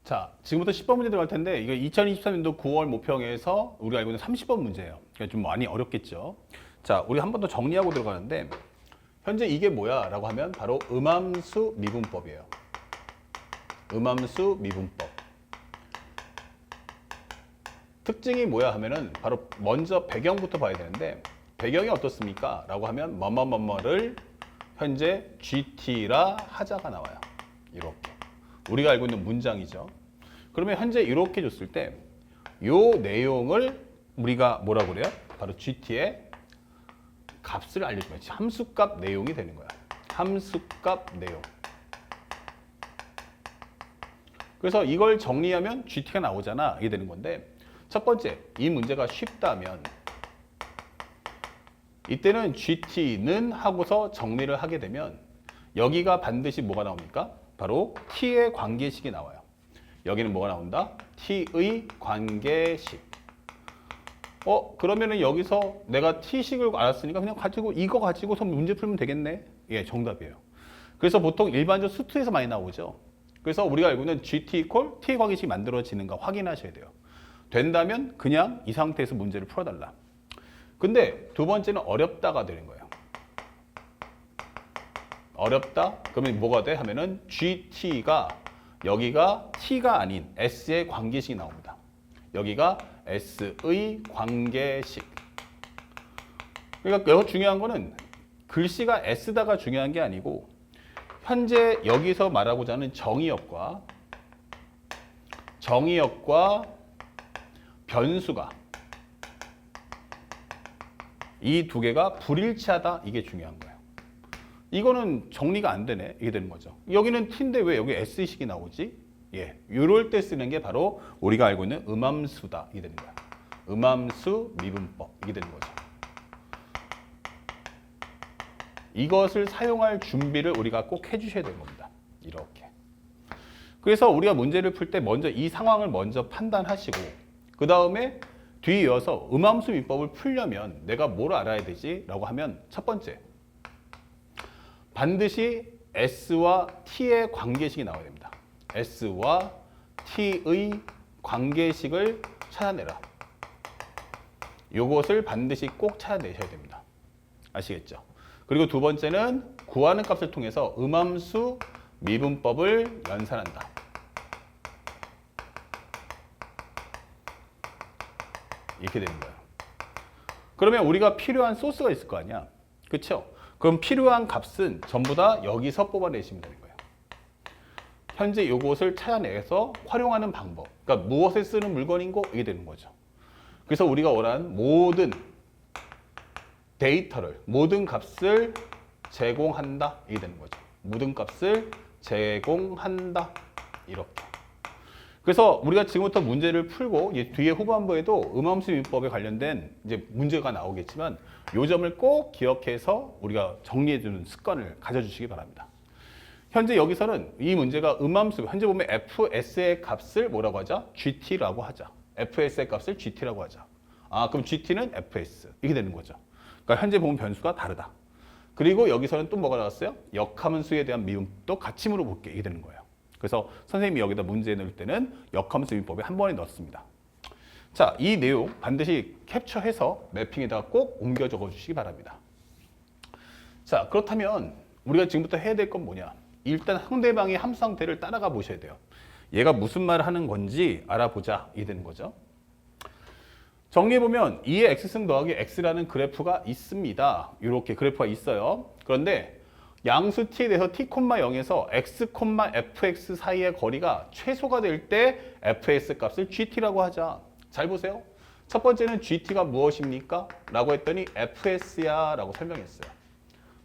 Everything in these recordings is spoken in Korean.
자, 지금부터 10번 문제 들어갈 텐데 이거 2023년도 9월 모평에서 우리가 알고 있는 30번 문제예요. 그러니까 좀 많이 어렵겠죠. 자, 우리 한 번 더 정리하고 들어가는데 현재 이게 뭐야? 라고 하면 바로 음함수 미분법이에요. 음함수 미분법. 특징이 뭐야 하면은 바로 먼저 배경부터 봐야 되는데 배경이 어떻습니까? 라고 하면 뭐뭐뭐뭐를 현재 GT라 하자가 나와요. 이렇게. 우리가 알고 있는 문장이죠. 그러면 현재 이렇게 줬을 때 이 내용을 우리가 뭐라고 그래요? 바로 GT의 값을 알려주면 함수값 내용이 되는 거야. 함수값 내용. 그래서 이걸 정리하면 GT가 나오잖아. 이게 되는 건데 첫 번째, 이 문제가 쉽다면 이때는 GT는 하고서 정리를 하게 되면 여기가 반드시 뭐가 나옵니까? 바로 T의 관계식이 나와요. 여기는 뭐가 나온다? T의 관계식. 그러면은 여기서 내가 T식을 알았으니까 그냥 가지고 이거 가지고서 문제 풀면 되겠네? 예, 정답이에요. 그래서 보통 일반적 수투에서 많이 나오죠. 그래서 우리가 알고 있는 GT 이퀄 T 관계식이 만들어지는가 확인하셔야 돼요. 된다면 그냥 이 상태에서 문제를 풀어달라. 근데 두 번째는 어렵다가 되는 거예요. 어렵다? 그러면 뭐가 돼? 하면은 GT가 여기가 T가 아닌 S의 관계식이 나옵니다. 여기가 S의 관계식. 그러니까 여기 중요한 거는 글씨가 S다가 중요한 게 아니고 현재 여기서 말하고자 하는 정의역과 변수가 이 두 개가 불일치하다 이게 중요한 거예요. 이거는 정리가 안 되네 이게 되는 거죠. 여기는 T인데 왜 여기 S식이 나오지? 예, 이럴 때 쓰는 게 바로 우리가 알고 있는 음함수다 이게 되는 거야. 음함수 미분법 이게 되는 거죠. 이것을 사용할 준비를 우리가 꼭 해주셔야 되는 겁니다. 이렇게. 그래서 우리가 문제를 풀 때 먼저 이 상황을 먼저 판단하시고 그 다음에 뒤에 이어서 음함수 미분법을 풀려면 내가 뭘 알아야 되지? 라고 하면 첫 번째, 반드시 S와 T의 관계식이 나와야 됩니다. S와 T의 관계식을 찾아내라. 이것을 반드시 꼭 찾아내셔야 됩니다. 아시겠죠? 그리고 두 번째는 구하는 값을 통해서 음함수 미분법을 연산한다. 이렇게 되는 거예요. 그러면 우리가 필요한 소스가 있을 거 아니야. 그렇죠? 그럼 필요한 값은 전부 다 여기서 뽑아내시면 되는 거예요. 현재 이것을 찾아내서 활용하는 방법. 그러니까 무엇에 쓰는 물건인고 이게 되는 거죠. 그래서 우리가 원하는 모든 데이터를, 모든 값을 제공한다. 이게 되는 거죠. 모든 값을 제공한다. 이렇게. 그래서 우리가 지금부터 문제를 풀고 뒤에 후반부에도 음함수 미분법에 관련된 이제 문제가 나오겠지만 이 점을 꼭 기억해서 우리가 정리해주는 습관을 가져주시기 바랍니다. 현재 여기서는 이 문제가 음함수, 현재 보면 fs의 값을 뭐라고 하자? gt라고 하자. fs의 값을 gt라고 하자. 그럼 gt는 fs 이게 되는 거죠. 그러니까 현재 보면 변수가 다르다. 그리고 여기서는 또 뭐가 나왔어요? 역함수에 대한 미분도 같이 물어볼게 이게 되는 거예요. 그래서 선생님이 여기다 문제 넣을 때는 역함수 미분법에 한 번에 넣습니다. 자, 이 내용 반드시 캡처해서 매핑에다가 꼭 옮겨 적어 주시기 바랍니다. 자, 그렇다면 우리가 지금부터 해야 될 건 뭐냐? 일단 상대방의 함수 상태를 따라가 보셔야 돼요. 얘가 무슨 말을 하는 건지 알아보자 이 되는 거죠. 정리해보면 2의 x승 더하기 x라는 그래프가 있습니다. 이렇게 그래프가 있어요. 그런데 양수 t에 대해서 t, 0에서 x, fx 사이의 거리가 최소가 될 때 fs 값을 gt라고 하자. 잘 보세요. 첫 번째는 gt가 무엇입니까? 라고 했더니 fs야 라고 설명했어요.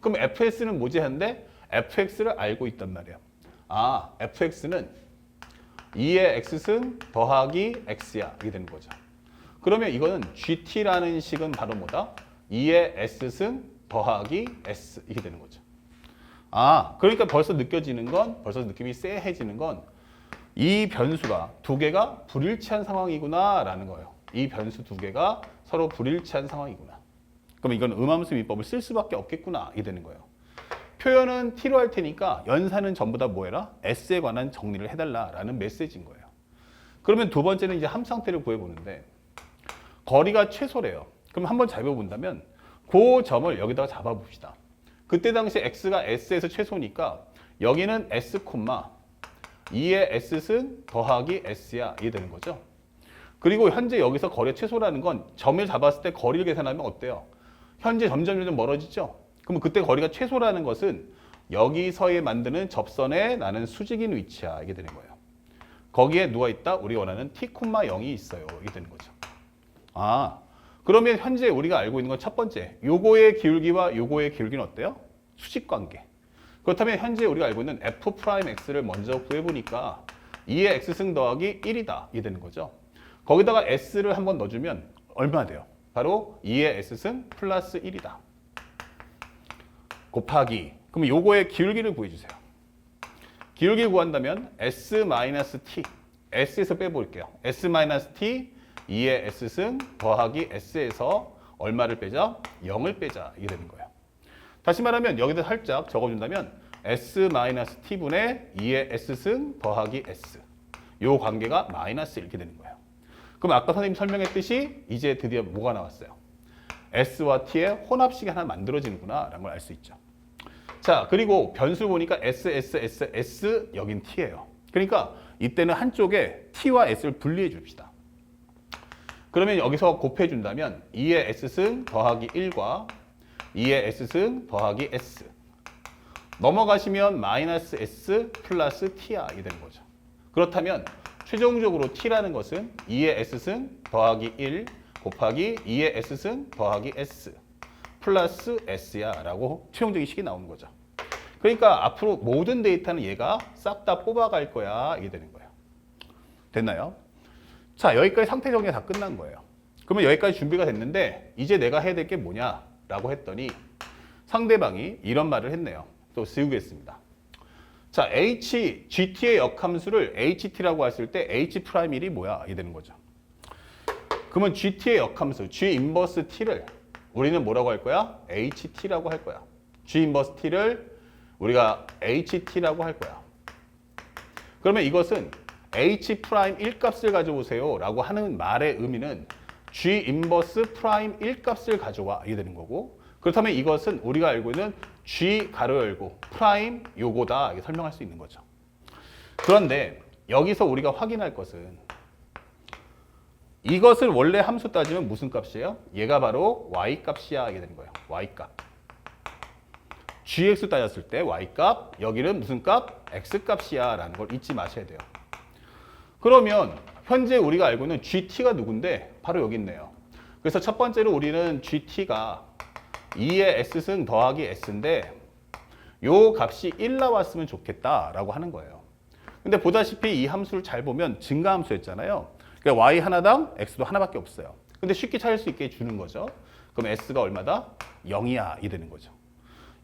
그럼 fs는 뭐지 하는데 fx를 알고 있단 말이에요. fx는 2의 x승 더하기 x야. 이게 되는 거죠. 그러면 이거는 gt라는 식은 바로 뭐다? 2의 s승 더하기 s 이게 되는 거죠. 그러니까 벌써 느껴지는 건, 벌써 느낌이 쎄해지는 건 이 변수가 두 개가 불일치한 상황이구나 라는 거예요. 이 변수 두 개가 서로 불일치한 상황이구나. 그럼 이건 음함수 미분법을 쓸 수밖에 없겠구나 이게 되는 거예요. 표현은 t로 할 테니까 연산은 전부 다 뭐 해라? s에 관한 정리를 해달라라는 메시지인 거예요. 그러면 두 번째는 이제 함 상태를 구해보는데 거리가 최소래요. 그럼 한번 잘 배워본다면 그 점을 여기다가 잡아봅시다. 그때 당시 x가 s에서 최소니까 여기는 s, 2의 s승 더하기 s야. 이게 되는 거죠. 그리고 현재 여기서 거리의 최소라는 건 점을 잡았을 때 거리를 계산하면 어때요? 현재 점점 멀어지죠? 그러면 그때 거리가 최소라는 것은 여기서에 만드는 접선에 나는 수직인 위치야. 이게 되는 거예요. 거기에 누가 있다? 우리가 원하는 t, 0이 있어요. 이게 되는 거죠. 아, 그러면 현재 우리가 알고 있는 건 첫 번째, 요거의 기울기와 요거의 기울기는 어때요? 수직 관계. 그렇다면 현재 우리가 알고 있는 f'x를 먼저 구해보니까 2의 x승 더하기 1이다. 이게 되는 거죠. 거기다가 s를 한번 넣어주면 얼마 돼요? 바로 2의 s승 플러스 1이다. 곱하기. 그럼 요거의 기울기를 구해주세요. 기울기를 구한다면 s-t, s에서 빼볼게요. s-t, 2의 s승 더하기 s에서 얼마를 빼자? 0을 빼자. 이게 되는 거예요. 다시 말하면 여기다 살짝 적어준다면 s-t분의 2의 s승 더하기 s. 요 관계가 마이너스 이렇게 되는 거예요. 그럼 아까 선생님 설명했듯이 이제 드디어 뭐가 나왔어요? s와 t의 혼합식이 하나 만들어지는구나 라는 걸 알 수 있죠. 자, 그리고 변수 보니까 s, 여긴 t예요. 그러니까 이때는 한쪽에 t와 s를 분리해 줍시다. 그러면 여기서 곱해준다면 2의 s승 더하기 1과 2의 s승 더하기 s. 넘어가시면 마이너스 s 플러스 t야. 이게 되는 거죠. 그렇다면 최종적으로 t라는 것은 2의 s승 더하기 1 곱하기 2의 s승 더하기 s 플러스 s야 라고 최종적인 식이 나오는 거죠. 그러니까 앞으로 모든 데이터는 얘가 싹 다 뽑아갈 거야. 이게 되는 거예요. 됐나요? 자, 여기까지 상태 정리가 다 끝난 거예요. 그러면 여기까지 준비가 됐는데 이제 내가 해야 될 게 뭐냐라고 했더니 상대방이 이런 말을 했네요. 또 씌우겠습니다. 자, GT의 역함수를 HT라고 했을 때 H'1이 뭐야? 이게 되는 거죠. 그러면 GT의 역함수, G 인버스 T를 우리는 뭐라고 할 거야? HT라고 할 거야. G 인버스 T를 우리가 HT라고 할 거야. 그러면 이것은 H' 1값을 가져오세요 라고 하는 말의 의미는 G 인버스 프라임 1값을 가져와. 이게 되는 거고, 그렇다면 이것은 우리가 알고 있는 G 가로 열고 프라임 요거다. 이렇게 설명할 수 있는 거죠. 그런데 여기서 우리가 확인할 것은 이것을 원래 함수 따지면 무슨 값이에요? 얘가 바로 y 값이야. 이게 되는 거예요. y 값. gx 따졌을 때 y 값, 여기는 무슨 값? x 값이야 라는 걸 잊지 마셔야 돼요. 그러면 현재 우리가 알고 있는 GT가 누군데? 바로 여기 있네요. 그래서 첫 번째로 우리는 GT가 2의 S승 더하기 S인데 요 값이 1 나왔으면 좋겠다라고 하는 거예요. 근데 보다시피 이 함수를 잘 보면 증가함수였잖아요. 그러니까 Y 하나당 X도 하나밖에 없어요. 근데 쉽게 찾을 수 있게 주는 거죠. 그럼 S가 얼마다? 0이야. 이 되는 거죠.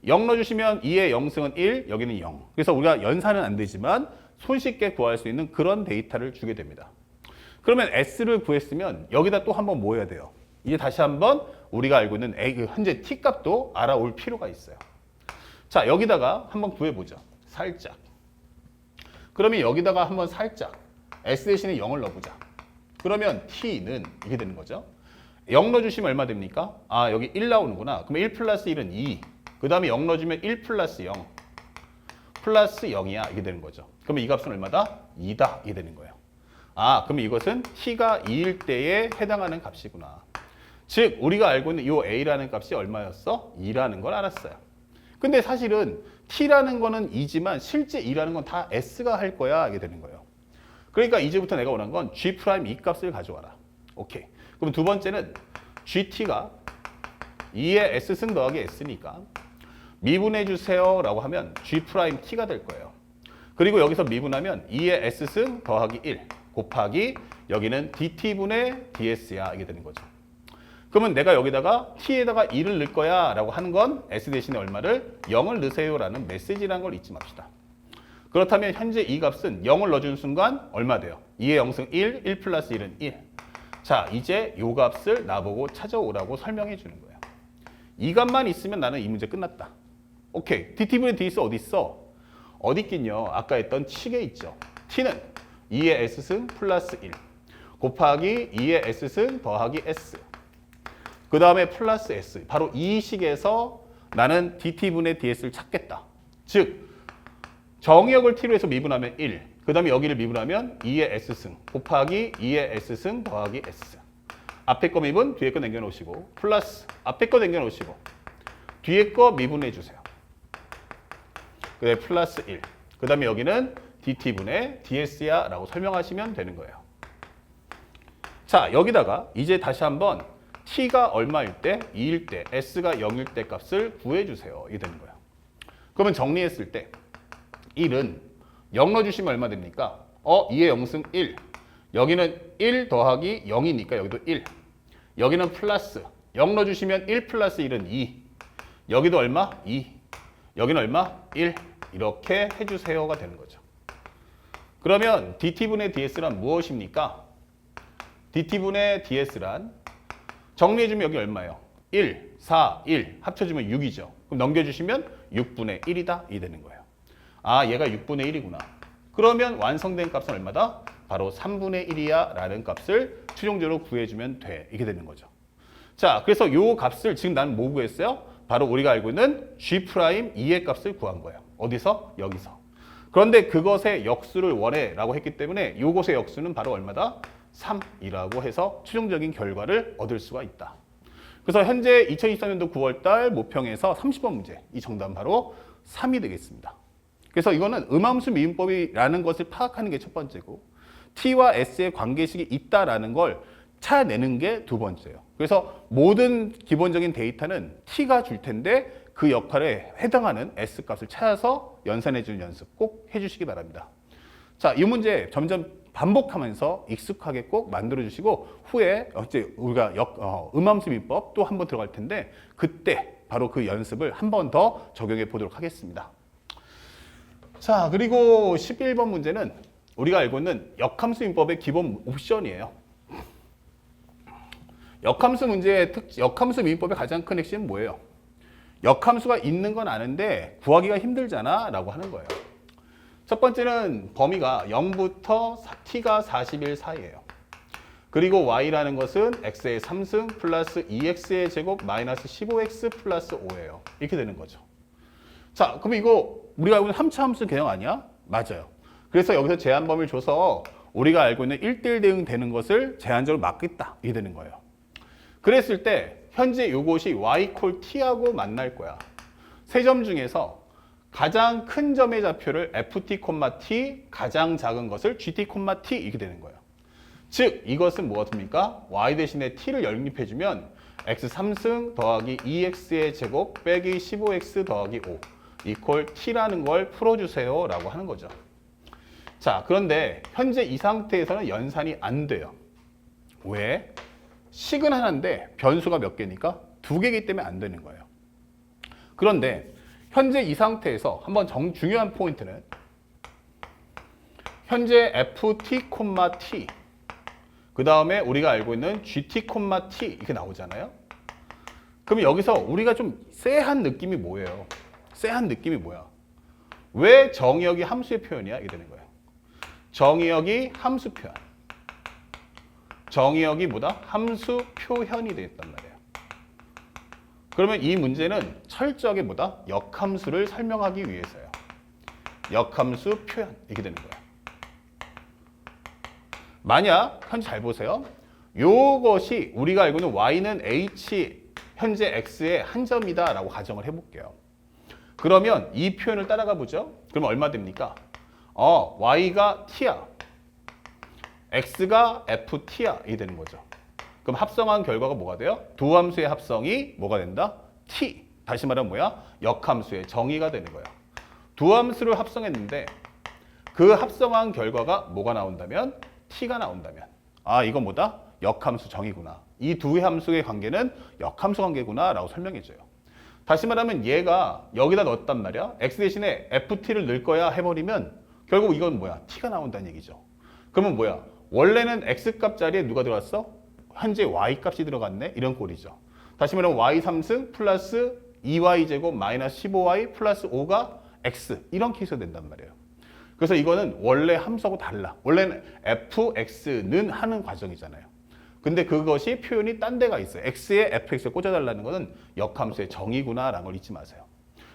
0 넣어주시면 2의 0승은 1, 여기는 0. 그래서 우리가 연산은 안 되지만 손쉽게 구할 수 있는 그런 데이터를 주게 됩니다. 그러면 S를 구했으면 여기다 또 한번 뭐 해야 돼요? 이제 다시 한번 우리가 알고 있는 현재 T 값도 알아올 필요가 있어요. 자, 여기다가 한번 구해보죠. 살짝. 그러면 여기다가 한번 살짝 S 대신에 0을 넣어보자. 그러면 T는 이렇게 되는 거죠. 0 넣어주시면 얼마 됩니까? 아, 여기 1 나오는구나. 그러면 1 플러스 1은 2. 그 다음에 0 넣어주면 1 플러스 0. 플러스 0이야. 이게 되는 거죠. 그러면 이 값은 얼마다? 2다. 이게 되는 거예요. 아, 그럼 이것은 t가 2일 때에 해당하는 값이구나. 즉, 우리가 알고 있는 이 a라는 값이 얼마였어? 2라는 걸 알았어요. 근데 사실은 t라는 거는 2지만 실제 2라는 건 다 s가 할 거야. 이게 되는 거예요. 그러니까 이제부터 내가 원하는 건 g' 이 값을 가져와라. 오케이. 그럼 두 번째는 gt가 2의 s승 더하기 s니까 미분해 주세요 라고 하면 g't가 될 거예요. 그리고 여기서 미분하면 2의 s승 더하기 1 곱하기 여기는 dt분의 ds야. 이게 되는 거죠. 그러면 내가 여기다가 t에다가 2를 넣을 거야 라고 하는 건 s 대신에 얼마를? 0을 넣으세요 라는 메시지라는 걸 잊지 맙시다. 그렇다면 현재 이 값은 0을 넣어준 순간 얼마 돼요? 2의 0승 1, 1 플러스 1은 1. 자, 이제 요 값을 나보고 찾아오라고 설명해 주는 거예요. 이 값만 있으면 나는 이 문제 끝났다. 오케이. dt분의 ds 어디 있어? 어디 있긴요? 아까 했던 칙에 있죠. t는 2의 S승 플러스 1 곱하기 2의 S승 더하기 S 그 다음에 플러스 S 바로 이 식에서 나는 dt분의 ds를 찾겠다. 즉 정의역을 t로 해서 미분하면 1 그 다음에 여기를 미분하면 2의 S승 곱하기 2의 S승 더하기 S 앞에 거 미분 뒤에 거 남겨놓으시고 플러스 앞에 거 남겨놓으시고 뒤에 거 미분해 주세요. 그 다음에 플러스 1 그 다음에 여기는 dt분의 ds야 라고 설명하시면 되는 거예요. 자 여기다가 이제 다시 한번 t가 얼마일 때? 2일 때, s가 0일 때 값을 구해주세요. 이게 되는 거예요. 그러면 정리했을 때 1은 0 넣어주시면 얼마 됩니까? 2의 0승 1 여기는 1 더하기 0이니까 여기도 1 여기는 플러스 0 넣어주시면 1 플러스 1은 2 여기도 얼마? 2 여기는 얼마? 1 이렇게 해주세요가 되는 거죠. 그러면 dt분의 ds란 무엇입니까? dt분의 ds란 정리해주면 여기 얼마예요? 1, 4, 1 합쳐주면 6이죠. 그럼 넘겨주시면 6분의 1이다 이 되는 거예요. 아 얘가 6분의 1이구나. 그러면 완성된 값은 얼마다? 바로 3분의 1이야 라는 값을 최종적으로 구해주면 돼. 이게 되는 거죠. 자 그래서 요 값을 지금 나는 뭐 구했어요? 바로 우리가 알고 있는 G'2의 값을 구한 거예요. 어디서? 여기서. 그런데 그것의 역수를 원해 라고 했기 때문에 요것의 역수는 바로 얼마다? 3이라고 해서 최종적인 결과를 얻을 수가 있다. 그래서 현재 2023년도 9월달 모평에서 30번 문제 이 정답은 바로 3이 되겠습니다. 그래서 이거는 음함수 미분법이라는 것을 파악하는 게 첫 번째고 t와 s의 관계식이 있다라는 걸 찾아내는 게 두 번째예요. 그래서 모든 기본적인 데이터는 t가 줄 텐데 그 역할에 해당하는 s 값을 찾아서 연산해 주는 연습 꼭 해주시기 바랍니다. 자, 이 문제 점점 반복하면서 익숙하게 꼭 만들어 주시고 후에 이제 우리가 음함수 미분법 또 한 번 들어갈 텐데 그때 바로 그 연습을 한 번 더 적용해 보도록 하겠습니다. 자, 그리고 11번 문제는 우리가 알고 있는 역함수 미분법의 기본 옵션이에요. 역함수 문제의 역함수 미분법의 가장 큰 핵심은 뭐예요? 역함수가 있는 건 아는데 구하기가 힘들잖아 라고 하는 거예요. 첫 번째는 범위가 0부터 t가 40일 사이예요. 그리고 y라는 것은 x의 3승 플러스 2x의 제곱 마이너스 15x 플러스 5예요. 이렇게 되는 거죠. 자, 그럼 이거 우리가 알고 있는 함차 함수 개형 아니야? 맞아요. 그래서 여기서 제한 범위를 줘서 우리가 알고 있는 1대1 대응 되는 것을 제한적으로 막겠다. 이게 되는 거예요. 그랬을 때 현재 이것이 y 콜 t하고 만날 거야. 세 점 중에서 가장 큰 점의 좌표를 ft, t, 가장 작은 것을 gt, t 이렇게 되는 거예요. 즉 이것은 무엇입니까? y 대신에 t를 연립해주면 x 3승 더하기 2x의 제곱 빼기 15x 더하기 5 이퀄 t라는 걸 풀어주세요 라고 하는 거죠. 자, 그런데 현재 이 상태에서는 연산이 안 돼요. 왜? 식은 하나인데 변수가 몇 개니까? 2개이기 때문에 안 되는 거예요. 그런데 현재 이 상태에서 한번 중요한 포인트는 현재 ft, t 그 다음에 우리가 알고 있는 gt, t 이렇게 나오잖아요. 그럼 여기서 우리가 좀 쎄한 느낌이 뭐예요? 쎄한 느낌이 뭐야? 왜 정의역이 함수의 표현이야? 이게 되는 거예요. 정의역이 함수 표현. 정의역이 뭐다? 함수 표현이 되었단 말이에요. 그러면 이 문제는 철저하게 뭐다? 역함수를 설명하기 위해서요. 역함수 표현 이렇게 되는 거예요. 만약 현재 잘 보세요. 요것이 우리가 알고 있는 y는 h 현재 x의 한 점이다 라고 가정을 해볼게요. 그러면 이 표현을 따라가 보죠. 그러면 얼마 됩니까? y가 t야. x가 ft야. 이게 되는 거죠. 그럼 합성한 결과가 뭐가 돼요? 두 함수의 합성이 뭐가 된다? t. 다시 말하면 뭐야? 역함수의 정의가 되는 거야. 두 함수를 합성했는데 그 합성한 결과가 뭐가 나온다면? t가 나온다면. 아, 이건 뭐다? 역함수 정의구나. 이 두 함수의 관계는 역함수 관계구나 라고 설명해줘요. 다시 말하면 얘가 여기다 넣었단 말이야. x 대신에 ft를 넣을 거야 해버리면 결국 이건 뭐야? t가 나온다는 얘기죠. 그러면 뭐야? 원래는 x값 자리에 누가 들어갔어? 현재 y값이 들어갔네? 이런 꼴이죠. 다시 말하면 y 3승 플러스 2y제곱 마이너스 15y 플러스 5가 x 이런 케이스가 된단 말이에요. 그래서 이거는 원래 함수하고 달라. 원래는 fx는 하는 과정이잖아요. 근데 그것이 표현이 딴 데가 있어요. x에 fx를 꽂아달라는 것은 역함수의 정의구나라는 걸 잊지 마세요.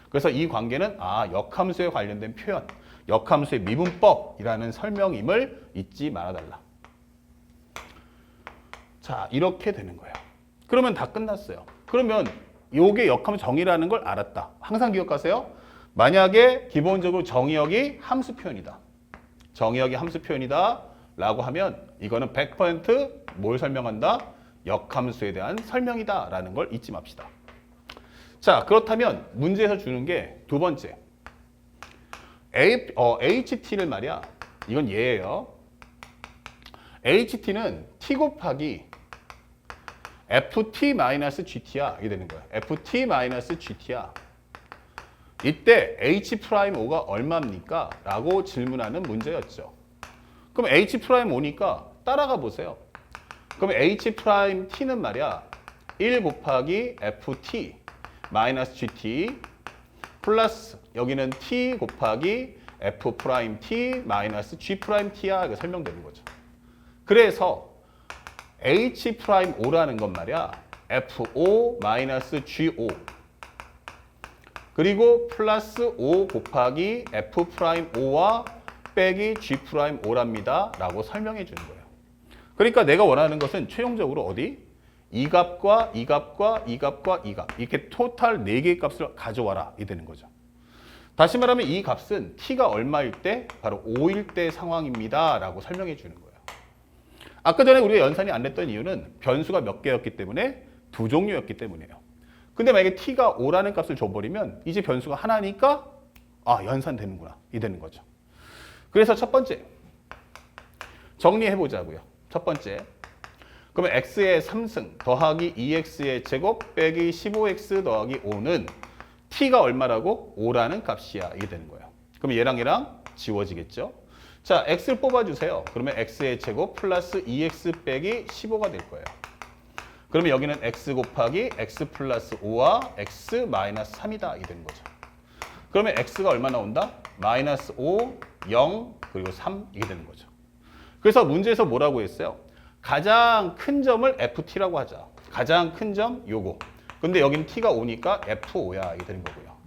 그래서 이 관계는 역함수에 관련된 표현, 역함수의 미분법이라는 설명임을 잊지 말아달라. 자, 이렇게 되는 거예요. 그러면 다 끝났어요. 그러면 요게 역함수 정의라는 걸 알았다. 항상 기억하세요. 만약에 기본적으로 정의역이 함수 표현이다. 정의역이 함수 표현이다 라고 하면 이거는 100% 설명한다? 역함수에 대한 설명이다 라는 걸 잊지 맙시다. 자, 그렇다면 문제에서 주는 게 두 번째. HT를 말이야. 이건 얘예요. HT는 T 곱하기 FT-GT야. 이게 되는 거야. FT-GT야. 이때 H'O가 얼마입니까? 라고 질문하는 문제였죠. 그럼 H'O니까 따라가 보세요. 그럼 H'T는 말이야. 1 곱하기 FT-GT 플러스 여기는 T 곱하기 F'T-G'T야. 이렇게 설명되는 거죠. 그래서 H'O라는 건 말이야. FO-GO 그리고 플러스 O 곱하기 F'O와 빼기 G'O랍니다. 라고 설명해 주는 거예요. 그러니까 내가 원하는 것은 최종적으로 어디? 이 값과 이 값과 이 값과 이 값. 이렇게 토탈 4개의 값을 가져와라. 이 되는 거죠. 다시 말하면 이 값은 t가 얼마일 때? 바로 5일 때 상황입니다. 라고 설명해 주는 거예요. 아까 전에 우리가 연산이 안 됐던 이유는 변수가 몇 개였기 때문에 두 종류였기 때문이에요. 근데 만약에 t가 5라는 값을 줘버리면 이제 변수가 하나니까 연산되는구나. 이 되는 거죠. 그래서 첫 번째 정리해 보자고요. 첫 번째 그러면 x의 3승 더하기 2x의 제곱 빼기 15x 더하기 5는 t가 얼마라고? 5라는 값이야. 이게 되는 거예요. 그럼 얘랑 지워지겠죠? 자, x를 뽑아주세요. 그러면 x의 제곱 플러스 2x 빼기 15가 될 거예요. 그러면 여기는 x 곱하기 x 플러스 5와 x 마이너스 3이다. 이게 되는 거죠. 그러면 x가 얼마 나온다? 마이너스 5, 0, 그리고 3 이게 되는 거죠. 그래서 문제에서 뭐라고 했어요? 가장 큰 점을 ft라고 하자. 가장 큰 점 요거. 근데 여기는 t가 5니까 f5야. 이게 되는 거고요.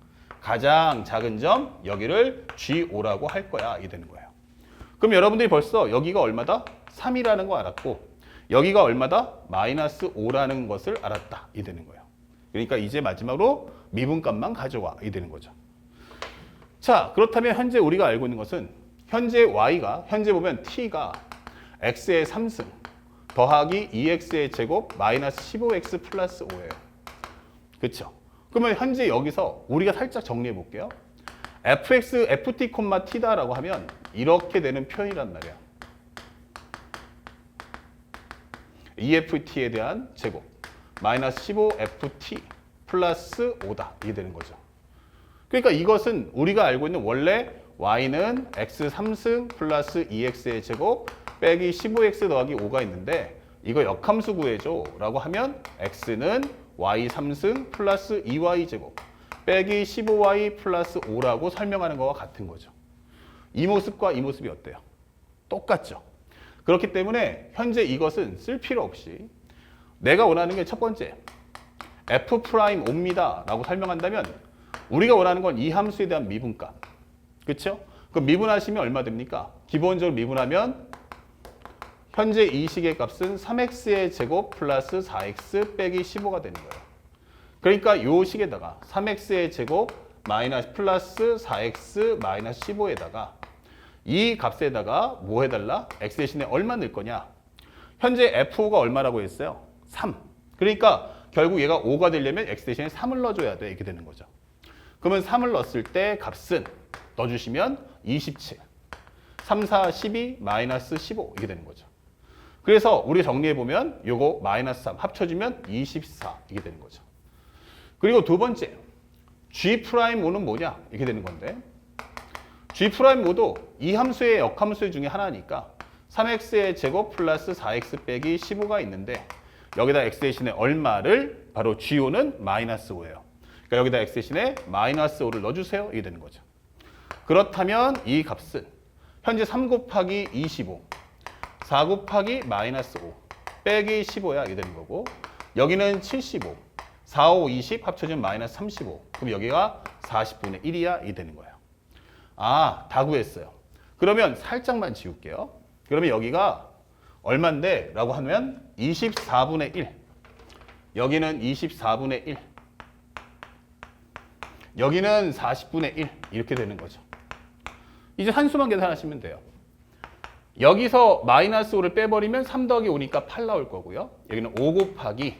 가장 작은 점 여기를 g5라고 할 거야. 이게 되는 거예요. 그럼 여러분들이 벌써 여기가 얼마다? 3이라는 거 알았고 여기가 얼마다? 마이너스 5라는 것을 알았다. 이 되는 거예요. 그러니까 이제 마지막으로 미분값만 가져와. 이 되는 거죠. 자, 그렇다면 현재 우리가 알고 있는 것은 현재 현재 보면 t가 x의 3승 더하기 2x의 제곱 마이너스 15x 플러스 5예요. 그렇죠? 그러면 현재 여기서 우리가 살짝 정리해 볼게요. fx, ft, t다라고 하면 이렇게 되는 표현이란 말이야. EFT에 대한 제곱 마이너스 15FT 플러스 5다. 이게 되는 거죠. 그러니까 이것은 우리가 알고 있는 원래 y는 x 3승 플러스 2x의 제곱 빼기 15x 더하기 5가 있는데 이거 역함수 구해줘 라고 하면 x는 y 3승 플러스 2y 제곱 빼기 15y 플러스 5라고 설명하는 거와 같은 거죠. 이 모습과 이 모습이 어때요? 똑같죠. 그렇기 때문에 현재 이것은 쓸 필요 없이 내가 원하는 게 첫 번째 F'O입니다 라고 설명한다면 우리가 원하는 건 이 함수에 대한 미분값. 그렇죠? 그럼 미분하시면 얼마 됩니까? 기본적으로 미분하면 현재 이 식의 값은 3x의 제곱 플러스 4x 빼기 15가 되는 거예요. 그러니까 이 식에다가 3x의 제곱 마이너스 플러스 4x 마이너스 15에다가 이 값에다가 뭐 해달라? x 대신에 얼마 넣을 거냐? 현재 f5가 얼마라고 했어요? 3. 그러니까 결국 얘가 5가 되려면 x 대신에 3을 넣어줘야 돼. 이렇게 되는 거죠. 그러면 3을 넣었을 때 값은 넣어주시면 27. 3, 4, 12, 마이너스 15 이게 되는 거죠. 그래서 우리 정리해보면 요거 마이너스 3 합쳐주면 24 이게 되는 거죠. 그리고 두 번째 G'O는 뭐냐? 이렇게 되는 건데 G'O도 이 함수의 역함수 중에 하나니까 3x의 제곱 플러스 4x 빼기 15가 있는데 여기다 x 대신에 얼마를 바로 G'O는 마이너스 5예요. 그러니까 여기다 x 대신에 마이너스 5를 넣어주세요. 이게 되는 거죠. 그렇다면 이 값은 현재 3 곱하기 25, 4 곱하기 마이너스 5, 빼기 15야 이게 되는 거고, 여기는 75, 4, 5, 20 합쳐지면 마이너스 35. 그럼 여기가 40분의 1이야 이게 되는 거예요. 아, 다 구했어요. 그러면 살짝만 지울게요. 그러면 여기가 얼만데? 라고 하면 24분의 1. 여기는 24분의 1. 여기는 40분의 1. 이렇게 되는 거죠. 이제 한수만 계산하시면 돼요. 여기서 마이너스 5를 빼버리면 3 더하기 5니까 8 나올 거고요. 여기는 5 곱하기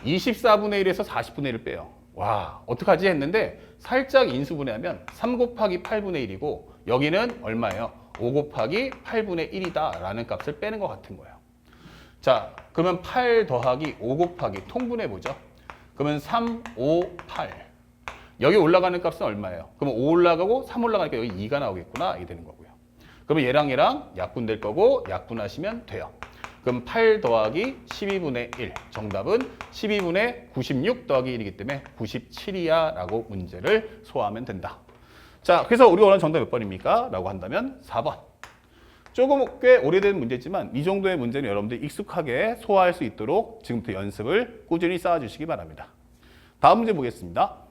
24분의 1에서 40분의 1을 빼요. 와, 어떡하지 했는데 살짝 인수분해하면 3 곱하기 8분의 1이고 여기는 얼마예요? 5 곱하기 8분의 1이다 라는 값을 빼는 것 같은 거예요. 자, 그러면 8 더하기 5 곱하기 통분해보죠. 그러면 3, 5, 8. 여기 올라가는 값은 얼마예요? 그러면 5 올라가고 3 올라가니까 여기 2가 나오겠구나 이게 되는 거고요. 그러면 얘랑 약분될 거고 약분하시면 돼요. 그럼 8 더하기 12분의 1. 정답은 12분의 96 더하기 1이기 때문에 97이야 라고 문제를 소화하면 된다. 자, 그래서 우리가 원하는 정답 몇 번입니까? 라고 한다면 4번. 조금 꽤 오래된 문제지만 이 정도의 문제는 여러분들이 익숙하게 소화할 수 있도록 지금부터 연습을 꾸준히 쌓아주시기 바랍니다. 다음 문제 보겠습니다.